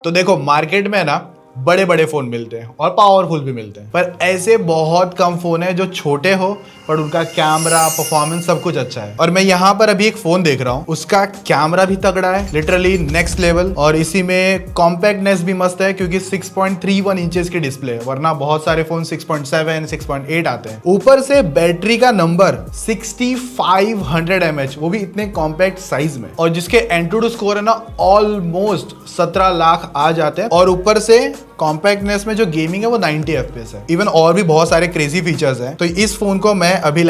तो देखो मार्केट में ना बड़े बड़े फोन मिलते हैं और पावरफुल भी मिलते हैं, पर ऐसे बहुत कम फोन है जो छोटे हो पर उनका कैमरा परफॉर्मेंस सब कुछ अच्छा है। और मैं यहाँ पर अभी एक फोन देख रहा हूँ, उसका कैमरा भी तगड़ा है, लिटरली नेक्स्ट लेवल। और इसी में कॉम्पैक्टनेस भी मस्त है क्योंकि 6.31 इंचेस की डिस्प्ले है, वरना बहुत सारे फोन 6.7 6.8 आते हैं। ऊपर से बैटरी का नंबर 6500 mAh, वो भी इतने कॉम्पैक्ट साइज में, और जिसके एंटूडू स्कोर है ना ऑलमोस्ट 17 लाख आ जाते हैं। और ऊपर से कॉम्पैक्टनेस में जो गेमिंग है वो 90 FPS है। इवन और भी बहुत सारे क्रेजी फीचर्स हैं। तो इस फोन को मैं अभी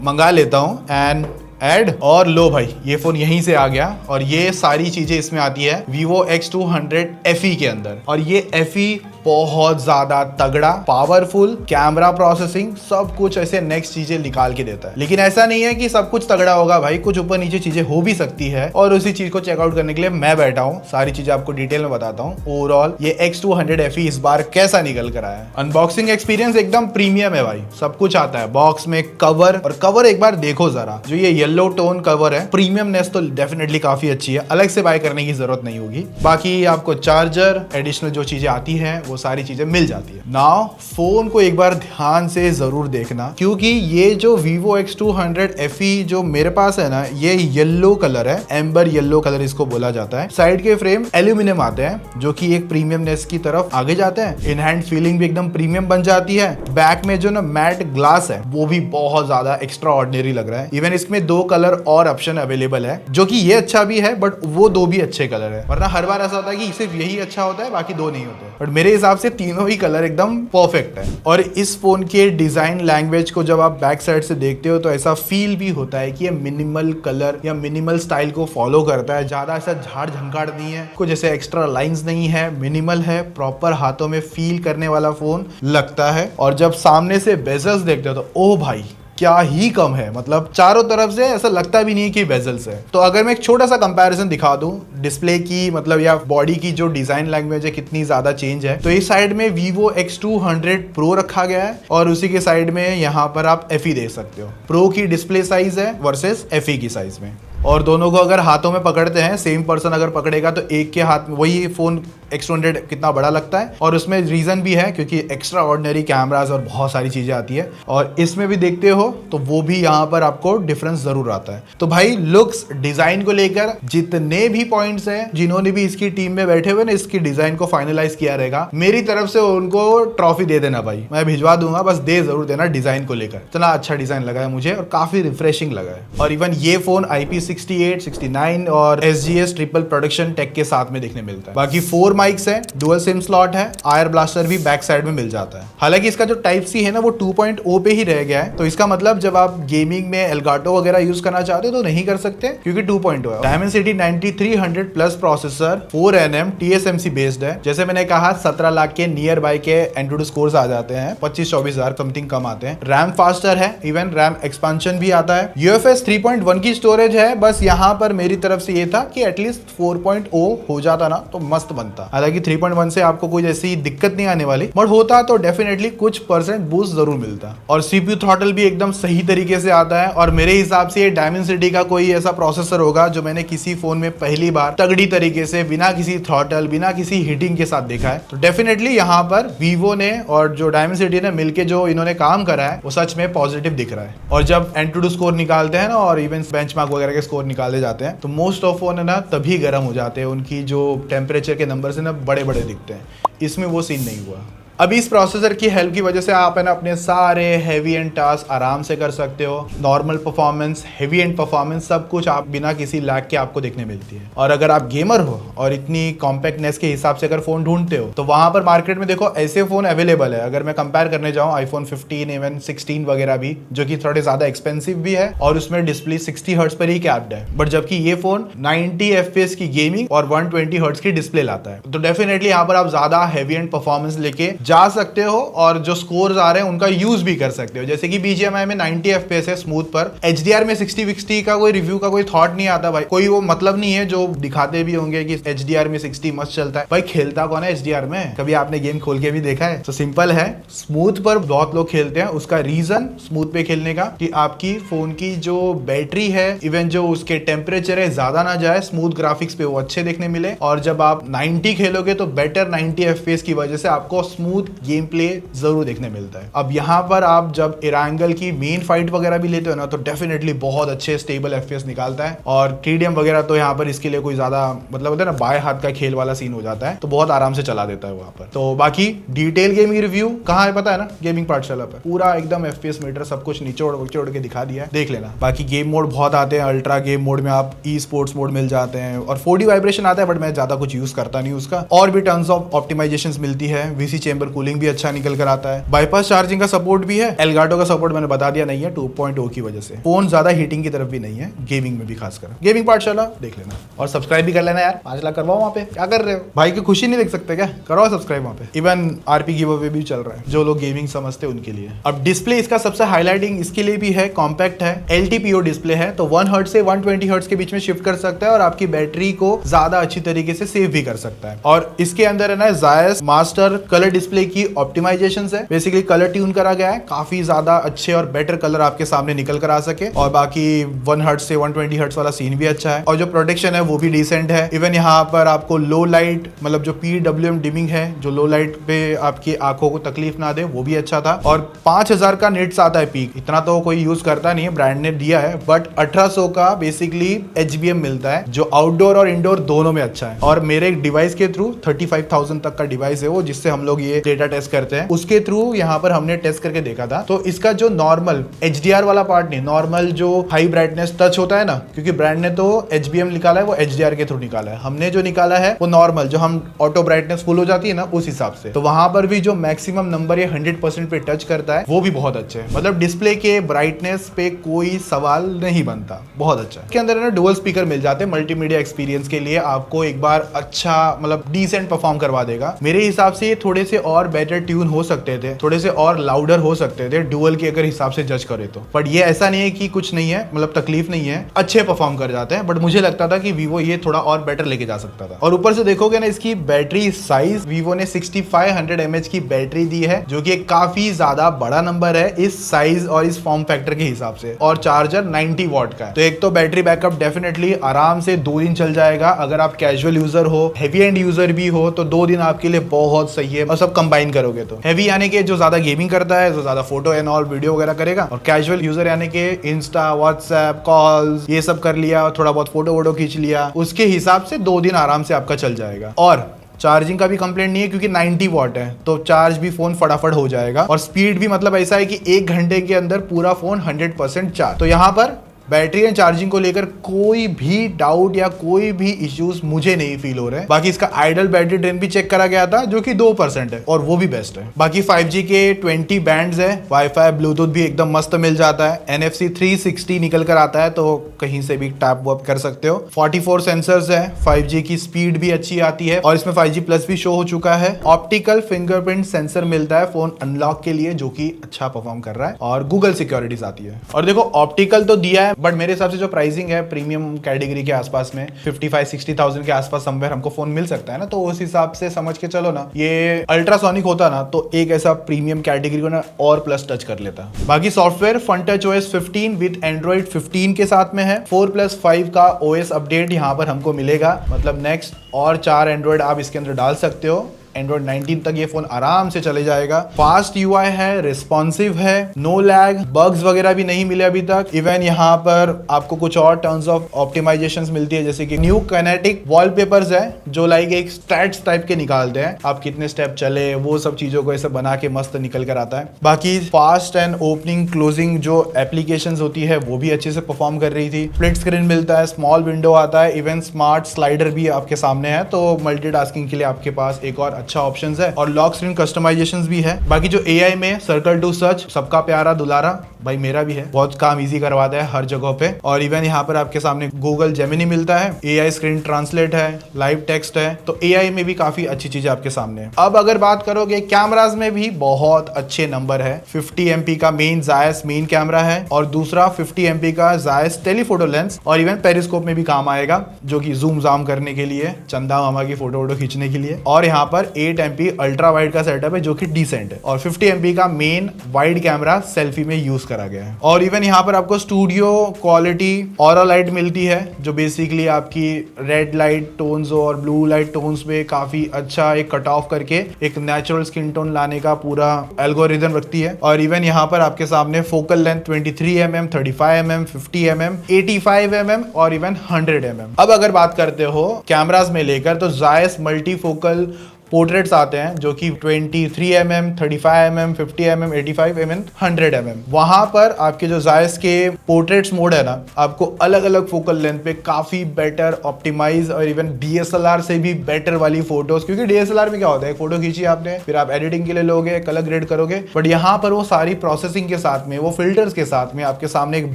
मंगा लेता हूँ एंड ऐड, और लो भाई ये फोन यहीं से आ गया। और ये सारी चीजें इसमें आती है Vivo X200 FE के अंदर। और ये FE बहुत ज्यादा तगड़ा, पावरफुल, कैमरा प्रोसेसिंग, सब कुछ ऐसे नेक्स्ट चीजें निकाल के देता है। लेकिन ऐसा नहीं है कि सब कुछ तगड़ा होगा भाई, कुछ ऊपर नीचे चीजें हो भी सकती है। और उसी चीज को चेकआउट करने के लिए मैं बैठा हूँ, सारी चीजें आपको डिटेल में बताता हूँ। ओवरऑल ये X200 FE इस बार कैसा निकल कर आया है। अनबॉक्सिंग एक्सपीरियंस एकदम प्रीमियम है भाई, सब कुछ आता है बॉक्स में। कवर, और कवर एक बार देखो जरा, जो ये येलो टोन कवर है, प्रीमियमनेस तो डेफिनेटली काफी अच्छी है, अलग से बाय करने की जरूरत नहीं होगी। बाकी आपको चार्जर, एडिशनल जो चीजें आती है वो सारी चीजें मिल जाती है। नाउ फोन को एक बार ध्यान से जरूर देखना, क्योंकि ये जो Vivo X200 FE जो मेरे पास है ना, ये येलो कलर है, एम्बर येलो कलर इसको बोला जाता है। साइड के फ्रेम एल्यूमिनियम आते हैं जो कि एक प्रीमियमनेस की तरफ आगे जाते हैं। इन हैंड फीलिंग भी एकदम प्रीमियम बन जाती है। बैक में जो ना मैट ग्लास है वो भी बहुत ज्यादा एक्स्ट्रा ऑर्डिनरी लग रहा है। इवन इसमें 2 कलर और ऑप्शन अवेलेबल है, जो कि ये अच्छा भी है बट वो 2 भी अच्छे कलर है। वरना हर बार ऐसा होता है कि सिर्फ यही अच्छा होता है, बाकी 2 नहीं होते। बट मेरे हिसाब से तीनों ही कलर एकदम परफेक्ट है। और इस फोन के डिजाइन लैंग्वेज को जब आप बैक साइड से देखते हो तो ऐसा फील भी होता है कि ये मिनिमल कलर या मिनिमल स्टाइल को फॉलो करता है। ज्यादा ऐसा झाड़ झंकाड़ नहीं है, कुछ ऐसे एक्स्ट्रा लाइंस नहीं है, मिनिमल है, प्रॉपर हाथों में फील करने वाला फोन लगता है। और जब सामने से बेजल्स देखते हो तो ओ भाई क्या ही कम है, मतलब चारों तरफ से ऐसा लगता भी नहीं कि बेजल्स है। तो अगर मैं एक छोटा सा कंपैरिजन दिखा दूं डिस्प्ले की, मतलब या बॉडी की जो डिजाइन लैंग्वेज है कितनी ज्यादा चेंज है, तो इस साइड में Vivo X200 Pro रखा गया है और उसी के साइड में यहाँ पर आप FE देख सकते हो। प्रो की डिस्प्ले साइज है वर्सेस FE की साइज में। और दोनों को अगर हाथों में पकड़ते हैं, सेम पर्सन अगर पकड़ेगा तो एक के हाथ में वही फोन X200 कितना बड़ा लगता है। और उसमें रीजन भी है क्योंकि एक्स्ट्रा ऑर्डिनरी कैमरास और बहुत सारी चीजें आती है। और इसमें भी देखते हो तो वो भी यहाँ पर आपको डिफरेंस जरूर आता है। तो भाई लुक्स, डिजाइन को लेकर जितने भी पॉइंट्स हैं, जिन्होंने भी इसकी टीम में बैठे हुए ना इसकी डिजाइन को फाइनलाइज किया रहेगा, मेरी तरफ से उनको ट्रॉफी दे देना भाई, मैं भिजवा दूंगा, बस दे जरूर देना डिजाइन को लेकर। इतना अच्छा डिजाइन लगा है मुझे और काफी रिफ्रेशिंग लगा है। और इवन ये फोन IP68, 69 और SGS ट्रिपल प्रोडक्शन टेक के साथ में देखने मिलता है। बाकी 4 माइक्स है, डुअल सिम स्लॉट है, आयर ब्लास्टर भी बैक साइड में मिल जाता है। हालांकि इसका जो टाइप सी है ना वो 2.0 पे ही रह गया है, तो इसका मतलब जब आप गेमिंग में एल्गाटो वगैरह यूज करना चाहते हो तो नहीं कर सकते क्योंकि 2.0 है। Dimensity 9300 plus processor 4nm TSMC based है। जैसे मैंने कहा 17 लाख के नियर बाय के एंड्रॉइड स्कोर्स आ जाते हैं, 25-24 हजार समथिंग कम आते हैं। रैम फास्टर है, इवन रैम एक्सपांशन भी आता है। UFS 3.1 की स्टोरेज है। बस यहाँ पर मेरी तरफ से ये था कि एटलीस्ट 4.0 हो जाता ना तो मस्त बनता। हालांकि 3.1 से आपको कोई ऐसी दिक्कत नहीं आने वाली, बट होता तो डेफिनेटली कुछ परसेंट बूस्ट जरूर मिलता। और CPU थ्रॉटल भी एकदम सही तरीके से आता है। और मेरे हिसाब से ये Dimensity का कोई ऐसा प्रोसेसर होगा जो मैंने किसी फोन में पहली बार तगड़ी तरीके से बिना किसी थ्रॉटल, बिना किसी हीटिंग के साथ देखा है। तो डेफिनेटली यहाँ पर Vivo ने और जो Dimensity ने मिलके जो इन्होंने काम करा है वो सच में पॉजिटिव दिख रहा है। और जब एंटूडू स्कोर निकालते हैं ना और इवन बेंचमार्क वगैरह के स्कोर निकाले जाते हैं तो मोस्ट ऑफ फोन है ना तभी गर्म हो जाते हैं, उनकी जो टेम्परेचर के नंबर से ना बड़े बड़े दिखते हैं। इसमें वो सीन नहीं हुआ। अभी इस प्रोसेसर की हेल्प की वजह से आप है ना अपने सारे हैवी एंड टास्क आराम से कर सकते हो। Normal performance, heavy and performance, सब कुछ आप बिना किसी लैग के आपको देखने मिलती है। और अगर आप गेमर हो और इतनी कॉम्पैक्टनेस के हिसाब से अगर फोन ढूंढते हो तो वहां पर मार्केट में देखो ऐसे फोन अवेलेबल है। अगर मैं कंपेयर करने जाऊँ iPhone 15, इवन 16 वगैरह भी, जो कि थोड़े ज्यादा एक्सपेंसिव भी है और उसमें डिस्प्ले 60 हर्ट्ज पर ही कैप्ड है। बट जबकि ये फोन 90 FPS की गेमिंग और 120 हर्ट्ज की डिस्प्ले लाता है। तो डेफिनेटली यहाँ पर आप ज्यादा हैवी एंड परफॉर्मेंस लेके जा सकते हो और जो स्कोर्स आ रहे हैं उनका यूज भी कर सकते हो। जैसे कि BGMI में 90 FPS है स्मूथ पर, HDR में 60-60 का कोई रिव्यू का कोई थॉट नहीं आता भाई, कोई वो मतलब नहीं है जो दिखाते भी होंगे कि HDR में 60 मस्त चलता है। भाई खेलता कौन है HDR में? कभी आपने गेम खोल के भी देखा है? तो सिंपल है, स्मूथ पर बहुत लोग खेलते हैं। उसका रीजन स्मूथ पे खेलने का कि आपकी फोन की जो बैटरी है, इवन जो उसके टेम्परेचर है, ज्यादा ना जाए, स्मूथ ग्राफिक्स पे वो अच्छे देखने मिले। और जब आप 90 खेलोगे तो बेटर 90 FPS की वजह से आपको स्मूथ गेम प्ले जरूर देखने मिलता है। अब यहाँ पर आप जब इरांगल की मेन फाइट वगैरह भी लेते हो ना, तो डेफिनेटली बहुत अच्छे स्टेबल FPS निकालता है। और TDM वगैरह तो यहाँ पर इसके लिए कोई ज्यादा मतलब होता है ना, बाएं हाथ का खेल वाला सीन हो जाता है, तो बहुत आराम से चला देता है वहां पर। तो बाकी डिटेल गेमिंग रिव्यू कहाँ है पता है ना, गेमिंग पाठशाला पर पूरा एकदम FPS मीटर सब कुछ निचोड़ उचोड़ के दिखा दिया है, देख लेना। बाकी गेम मोड बहुत आते हैं, अल्ट्रा गेम मोड में आप ई स्पोर्ट्स मोड मिल जाते हैं और 4D वाइब्रेशन आता है, बट मैं ज्यादा कुछ यूज करता नहीं उसका। और भी टन्स ऑफ ऑप्टिमाइजेशन मिलती है, VC चेंबर कूलिंग भी अच्छा निकल कर आता है, बाईपास चार्जिंग का सपोर्ट भी है। एलगाटो का सपोर्ट मैंने बता दिया नहीं है 2.0 की वजह से। फोन ज्यादा हीटिंग की तरफ भी नहीं है गेमिंग में भी, खासकर गेमिंग पाठशाला देख लेना और सब्सक्राइब भी कर लेना यार। 5 लाख करवाओ वहाँ पे, क्या कर रहे हो भाई की खुशी नहीं देख सकते क्या? करवाओ सब्सक्राइब वहाँ पे। इवन RP गिव अवे भी चल रहा है जो लोग गेमिंग समझते हैं उनके लिए। अब डिस्प्ले इसका सबसे हाईलाइटिंग इसके लिए भी है, कॉम्पैक्ट है, LTPO डिस्प्ले है, तो 1 हर्ट्ज से 120 हर्ट्ज के बीच में शिफ्ट कर सकता है और आपकी बैटरी को ज्यादा अच्छी तरीके से सेव भी कर सकता है। और इसके अंदर है ना Zeiss मास्टर कलर डिस्प्ले की ऑप्टिमाइजेशन है, बेसिकली कलर ट्यून करा गया है, काफी ज्यादा अच्छे और बेटर कलर आपके सामने निकल कर आ सके। और बाकी 1 हर्ट्ज से 120 हर्ट्ज वाला सीन भी अच्छा है और जो प्रोटेक्शन है वो भी डिसेंट है। इवन यहाँ पर आपको लो लाइट मतलब जो PWM डिमिंग है, जो लो लाइट पे आपकी आंखों को तकलीफ ना दे, वो भी अच्छा था। और 5000 का नेट्स आता है पीक, इतना तो कोई यूज करता नहीं है, ब्रांड ने दिया है, बट 1800 का बेसिकली HBM मिलता है जो आउटडोर और इंडोर दोनों में अच्छा है। और मेरे एक डिवाइस के थ्रू 35,000 तक का डिवाइस है वो, जिससे हम लोग ये डेटा टेस्ट करते हैं, उसके थ्रू यहाँ पर हमने टेस्ट करके देखा था। तो इसका जो नॉर्मल HDR वाला पार्ट नहीं, नॉर्मल जो हाई ब्राइटनेस टच होता है ना, क्योंकि ब्रांड ने तो HBM निकाला है, वो HDR के थ्रू निकाला है, हमने जो निकाला है वो नॉर्मल, जो हम ऑटो ब्राइटनेस फुल हो जाती है ना उस हिसाब से। तो वहां पर भी जो मैक्सिमम नंबर ये 100% पे टच करता है वो भी बहुत अच्छे है, मतलब डिस्प्ले के ब्राइटनेस पे कोई सवाल नहीं बनता, बहुत अच्छा है। इसके अंदर ना डुअल स्पीकर मिल जाते हैं मल्टीमीडिया एक्सपीरियंस के लिए, आपको एक बार अच्छा मतलब डिसेंट परफॉर्म करवा देगा। मेरे हिसाब से ये थोड़े से और बेटर ट्यून हो सकते थे, थोड़े से और लाउडर हो सकते थे डुअल के अगर हिसाब से जज करे तो, बट ये ऐसा नहीं है कि कुछ नहीं है, मतलब तकलीफ नहीं है, अच्छे परफॉर्म कर जाते हैं। बट मुझे लगता था कि वीवो ये थोड़ा और बेटर लेके जा सकता था। और ऊपर से देखोगे ना इसकी बैटरी साइज, वीवो ने 6500 mAh की बैटरी दी है, जो कि काफी ज्यादा बड़ा नंबर है इस साइज और इस फॉर्म फैक्टर के हिसाब से। और चार्जर 90 वॉट का है, तो एक तो बैटरी बैकअप डेफिनेटली आराम से 2 दिन चल जाएगा। अगर आप कैजुअल यूजर हो, हेवी एंड यूजर भी हो, तो 2 दिन आपके लिए बहुत सही है। और सब कंबाइन करोगे तो हेवी यानी कि जो ज्यादा गेमिंग करता है, जो ज्यादा फोटो एंड ऑल वीडियो वगैरह करेगा, और कैजुअल यूजर यानी कि इंस्टा, व्हाट्सएप, कॉल्स ये सब कर लिया, थोड़ा बहुत फोटो वोटो खींच लिया, उसके हिसाब से 2 दिन आराम से आपका चल जाएगा। और चार्जिंग का भी कंप्लेंट नहीं है क्योंकि 90 वॉट है, तो चार्ज भी फोन फटाफट हो जाएगा। और स्पीड भी मतलब ऐसा है कि 1 घंटे के अंदर पूरा फोन 100% चार्ज। तो यहाँ पर बैटरी एंड चार्जिंग को लेकर कोई भी डाउट या कोई भी इश्यूज मुझे नहीं फील हो रहे हैं। बाकी इसका आइडल बैटरी ड्रेन भी चेक करा गया था जो कि 2% है और वो भी बेस्ट है। बाकी 5G के 20 बैंड्स है, वाईफाई ब्लूटूथ भी एकदम मस्त मिल जाता है, NFC 360 निकल कर आता है, तो कहीं से भी टैप वॉप कर सकते हो। 44 सेंसर्स है, 5G की स्पीड भी अच्छी आती है और इसमें 5G प्लस भी शो हो चुका है। ऑप्टिकल फिंगरप्रिंट सेंसर मिलता है फोन अनलॉक के लिए, जो कि अच्छा परफॉर्म कर रहा है, और गूगल सिक्योरिटीज आती है। और देखो ऑप्टिकल तो दिया है, बट मेरे हिसाब से जो प्राइसिंग है प्रीमियम कैटेगरी के आसपास में 55-60,000 के आसपास समवेयर हमको फोन मिल सकता है ना, तो उस हिसाब से समझ के चलो ना, ये अल्ट्रासोनिक होता ना तो एक ऐसा प्रीमियम कैटेगरी को ना और प्लस टच कर लेता। बाकी software FunTouch OS 15 with Android 15 के साथ में है। 4+5 का OS अपडेट यहाँ पर हमको मिलेगा, मतलब नेक्स्ट और 4 एंड्रॉइड आप इसके अंदर डाल सकते हो। Android 19 तक ये फोन आराम से चले जाएगा। फास्ट UI है, रिस्पॉन्सिव है, नो लैग, बग्स वगैरह भी नहीं मिले अभी तक। इवन यहाँ पर आपको कुछ और टर्म्स ऑफ ऑप्टिमाइजेशंस मिलती है, जैसे कि न्यू काइनेटिक वॉलपेपर्स है जो लाइक एक स्टैट्स टाइप के निकालते हैं, आप कितने स्टेप चले वो सब चीजों को ऐसे बना के मस्त निकल कर आता है। बाकी फास्ट एंड ओपनिंग क्लोजिंग जो एप्लीकेशंस होती है वो भी अच्छे से परफॉर्म कर रही थी। स्प्लिट स्क्रीन मिलता है, स्मॉल विंडो आता है, इवन स्मार्ट स्लाइडर भी आपके सामने है, तो मल्टीटास्किंग के लिए आपके पास एक और अच्छा ऑप्शन है और लॉक स्क्रीन कस्टमाइजेशन भी है। बाकी जो AI में सर्कल टू सर्च, सबका प्यारा दुलारा, भाई मेरा भी है, बहुत काम इजी करवाता है हर जगह पे। और इवन यहाँ पर आपके सामने गूगल जेमिनी मिलता है, AI स्क्रीन ट्रांसलेट है, लाइव टेक्स्ट है, तो AI में भी काफी अच्छी चीजें आपके सामने है। अब अगर बात करोगे कैमराज में भी बहुत अच्छे नंबर है। 50 MP का मेन जायस मेन कैमरा है और दूसरा 50 MP का जायस टेलीफोटो लेंस, और इवन पेरिस्कोप में भी काम आएगा, जो कि जूम जाम करने के लिए, चंदा मामा की फोटो वोटो खींचने के लिए। और यहाँ पर 8 MP अल्ट्रा वाइड का सेटअप है जो कि डिसेंट है, और 50 MP का मेन वाइड कैमरा सेल्फी में यूज करा गया है। और इवन यहाँ पर आपको स्टूडियो क्वालिटी ऑरा लाइट मिलती है, जो बेसिकली आपकी रेड लाइट टोन्स और ब्लू लाइट टोन्स में काफी अच्छा एक कट ऑफ करके एक नेचुरल स्किन टोन लाने का पूरा एल्गोरिथम रखती है। और इवन यहाँ पर आपके सामने focal length 23 mm, 35 mm, 50 mm, 85 mm और इवन 100 mm। अब अगर बात करते हो कैमरास में लेकर, तो जायस मल्टीफोकल पोर्ट्रेट्स आते हैं जो कि 23 mm, 35 mm, 50 mm, 85 mm, 100 mm। वहां पर आपके जो जायस के पोर्ट्रेट्स मोड है ना, आपको अलग अलग फोकल लेंथ पे काफी बेटर ऑप्टिमाइज और इवन DSLR से भी बेटर वाली फोटोज, क्योंकि DSLR में क्या होता है, फोटो खींची आपने, फिर आप एडिटिंग के लिए लोगे, कलर ग्रेड करोगे, बट यहाँ पर वो सारी प्रोसेसिंग के साथ में, वो फिल्टर्स के साथ में आपके सामने एक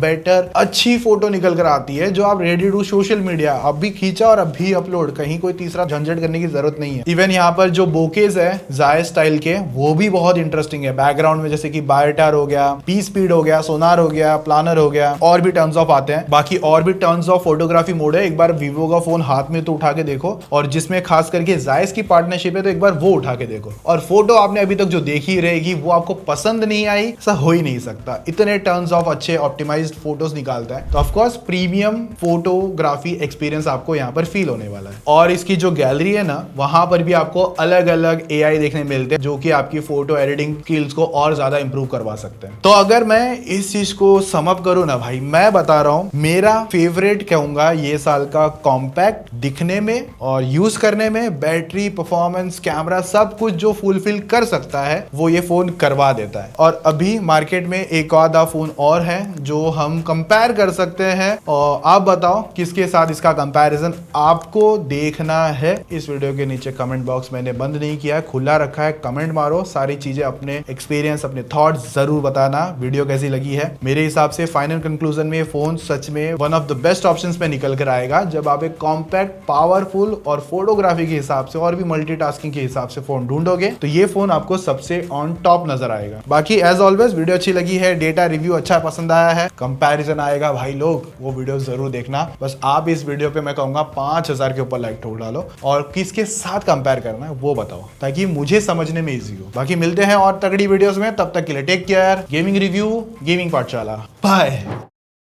बेटर अच्छी फोटो निकल कर आती है, जो आप रेडी टू सोशल मीडिया अभी खींचा और अभी अपलोड, कहीं कोई तीसरा झंझट करने की जरूरत नहीं है। इवन यहाँ पर जो बोकेज है जायस स्टाइल के, वो भी बहुत इंटरेस्टिंग है। बैकग्राउंड में जैसे कि बायोटार हो गया, पी स्पीड हो गया, सोनार हो गया, प्लानर हो गया, और भी टर्न्स ऑफ आते हैं। बाकी और भी टर्न्स ऑफ फोटोग्राफी मोड है। एक बार वीवो का फोन हाथ में तो उठा के देखो, और जिसमें खास करके जायस की पार्टनरशिप है तो एक बार वो उठा के देखो, और फोटो आपने अभी तक जो देखी रहेगी वो आपको पसंद नहीं आई, ऐसा हो ही नहीं सकता। इतने टर्न्स ऑफ अच्छे ऑप्टिमाइज्ड फोटोज निकालता है, तो ऑफकोर्स प्रीमियम फोटोग्राफी एक्सपीरियंस आपको यहाँ पर फील होने वाला है। और इसकी जो गैलरी है ना, वहां पर भी आपको अलग अलग AI देखने मिलते हैं, जो कि आपकी फोटो एडिटिंग स्किल्स को और ज्यादा इंप्रूव करवा सकते हैं। तो अगर मैं इस चीज को सम अप करूं ना भाई, मैं बता रहा हूं, मेरा फेवरेट कहूंगा ये साल का कॉम्पैक्ट दिखने में और यूज करने में, बैटरी परफॉर्मेंस कैमरा सब कुछ जो फुलफिल कर सकता है वो ये फोन करवा देता है। और अभी मार्केट में एक आधा फोन और है जो हम कंपेयर कर सकते हैं, और आप बताओ किसके साथ इसका कंपैरिजन आपको देखना है। इस वीडियो के नीचे कमेंट बॉक्स मैंने बंद नहीं किया है, खुला रखा है, कमेंट मारो, सारी चीजें, अपने एक्सपीरियंस, अपने थॉट्स जरूर बताना, वीडियो कैसी लगी है। मेरे हिसाब से फाइनल कंक्लूजन में फोन सच में one of the best options में निकल कर आएगा, जब आप एक कॉम्पैक्ट, पावरफुल और फोटोग्राफी के हिसाब से और भी मल्टीटास्किंग के हिसाब से फोन ढूंढोगे तो ये फोन आपको सबसे ऑन टॉप नजर आएगा। बाकी एज ऑलवेज वीडियो अच्छी लगी है, डेटा रिव्यू अच्छा पसंद आया है, कंपैरिजन आएगा भाई लोग, वो वीडियो जरूर देखना। बस आप इस वीडियो पे मैं कहूंगा 5000 के ऊपर लाइक ठोक डालो, और किसके साथ कंपेयर करना है वो बताओ, ताकि मुझे समझने में इजी हो। बाकी मिलते हैं और तगड़ी वीडियोस में, तब तक के लिए take care. Gaming review, gaming पाठशाला, बाय।